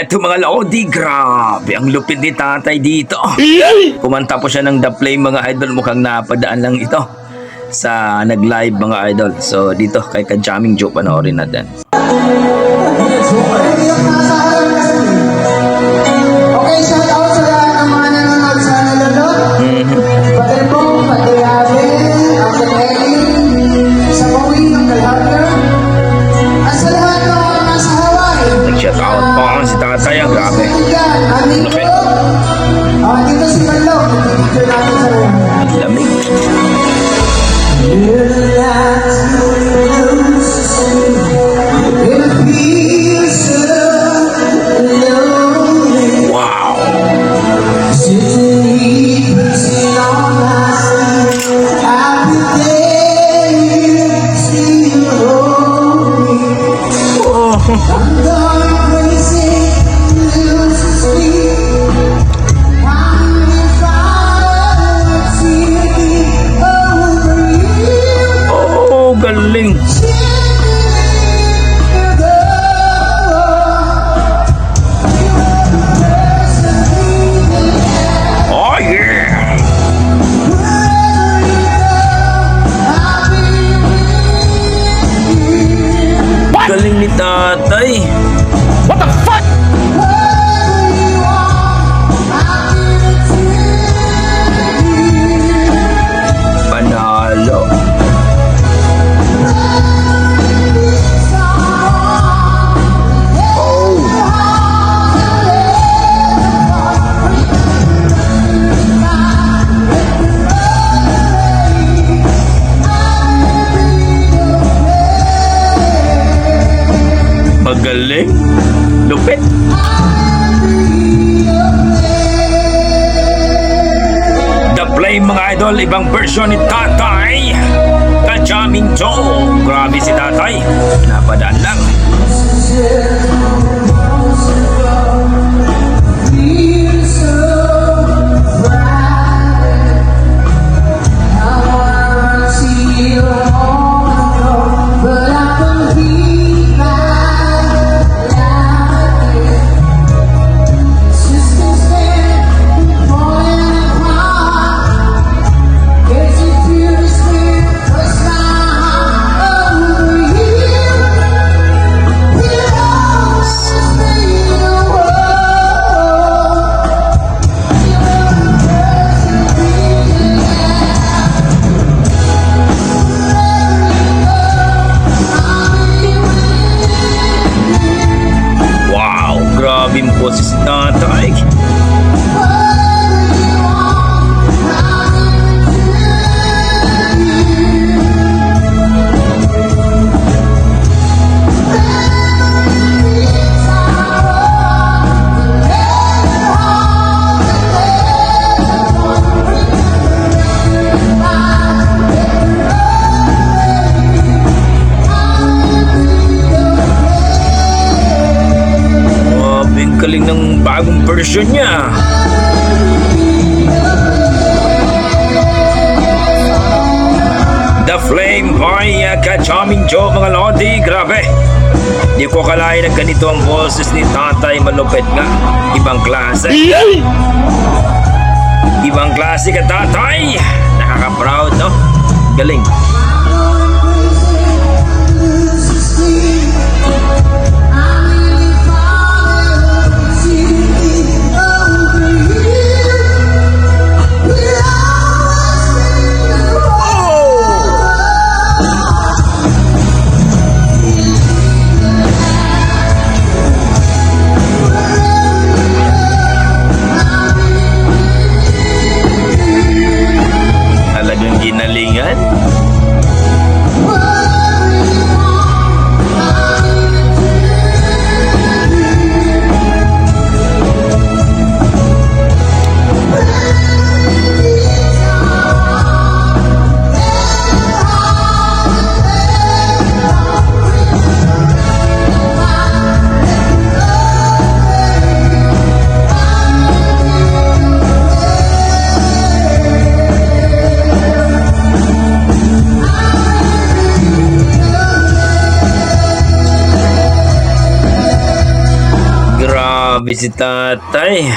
Eto mga Lodi, grabe ang lupit ni tatay dito. Kumanta po siya ng The Flame mga idol, mukhang napadaan lang ito sa nag-live mga idol. So dito kay Ka-Jamming Joe, panoorin natin. Okay, shout out sa lahat ng mga nanonood sa Lolo. Pati po, pati Ate, Ate Ellie, sa Pauwi ng Kalhapya. At sa lahat ng mga nasa Hawaii. Nag-shout out po si tatay, ang grabe. Amin po. Dito si Malo. Dito natin sa room. Ang lamig. Wow! Oh, galing! Oh, yeah! Galing ni tatay! What the fuck? Panalo! Magaling! Lupit! The Flame mga idol, ibang version ni tatay Ka-Jamming Joe. Grabe si tatay, napadaan lang. Wow, grabe po si tatay. Grabe, ang galing ng bagong version niya. The Flame by Ka-Jamming Joe mga Lodi, grabe. Di ko kalain na ganito ang boses ni tatay, malupit nga. Ibang klase. Ibang klase ka tatay. Nakaka-proud, no? Galing. Talagang ginalingan. Grabe si tatay.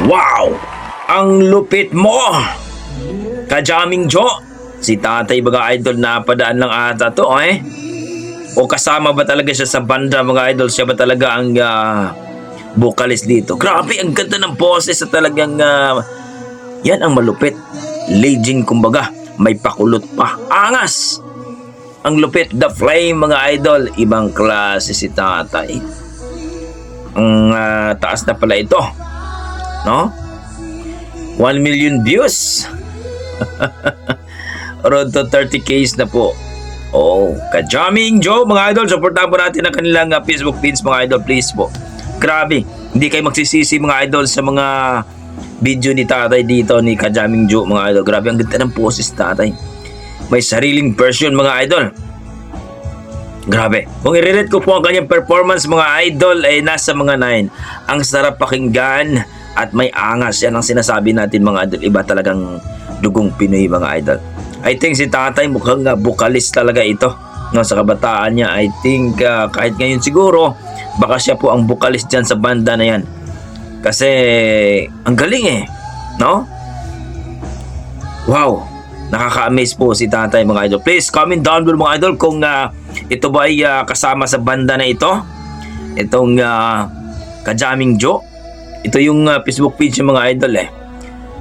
Wow! Ang lupit mo! Kajaming Joe! Si tatay mga idol napadaan lang ata to eh. O kasama ba talaga siya sa banda mga idol? Siya ba talaga ang vocalist dito? Grabe, ang ganda ng boses sa talagang yan ang malupit. Legend kumbaga. May pakulot pa. Angas! Ang lupit, The Flame mga idol. Ibang klase si tatay. Ang taas na pala ito. No? 1 million views. Road to 30K na po. Oh, Kajaming Joe mga idol. Supportahan po natin ang kanilang Facebook feeds mga idol. Please po. Grabe. Hindi kayo magsisisi mga idol sa mga video ni tatay dito ni Kajaming Joe mga idol. Grabe ang ganda ng poses tatay. May sariling version mga idol. Grabe. Kung i-relate ko po ang kanyang performance mga idol ay nasa mga 9. Ang sarap pakinggan at may angas. Yan ang sinasabi natin mga idol. Iba talagang dugong Pinoy mga idol. I think si tatay mukhang vocalist talaga ito. No, sa kabataan niya, I think kahit ngayon siguro, baka siya po ang vocalist dyan sa banda na yan. Kasi ang galing eh. No? Wow. Nakaka-amaze po si tatay mga idol. Please comment down below mga idol kung ito ba ay kasama sa banda na ito. Itong Kajaming Joe. Ito yung Facebook page ng mga idol eh.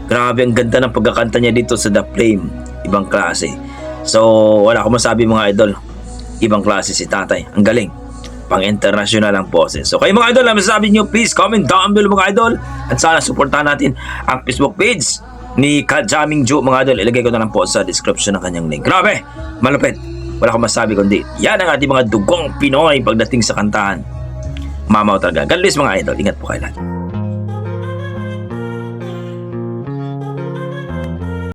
Grabe ang ganda ng pagkakanta niya dito sa The Flame. Ibang klase. So wala akong masabi mga idol. Ibang klase si tatay. Ang galing. Pang international ang poses. So kayo mga idol, ang masasabi nyo, please comment down below mga idol. At sana supportahan natin ang Facebook page ni Kajaming Joe mga idol. Ilagay ko na lang po sa description ng kanyang link. Grabe! Malupit! Wala akong masabi kundi yan ang ating mga dugong Pinoy pagdating sa kantahan. Mamaw talaga. God bless mga idol. Ingat po kayo lahat.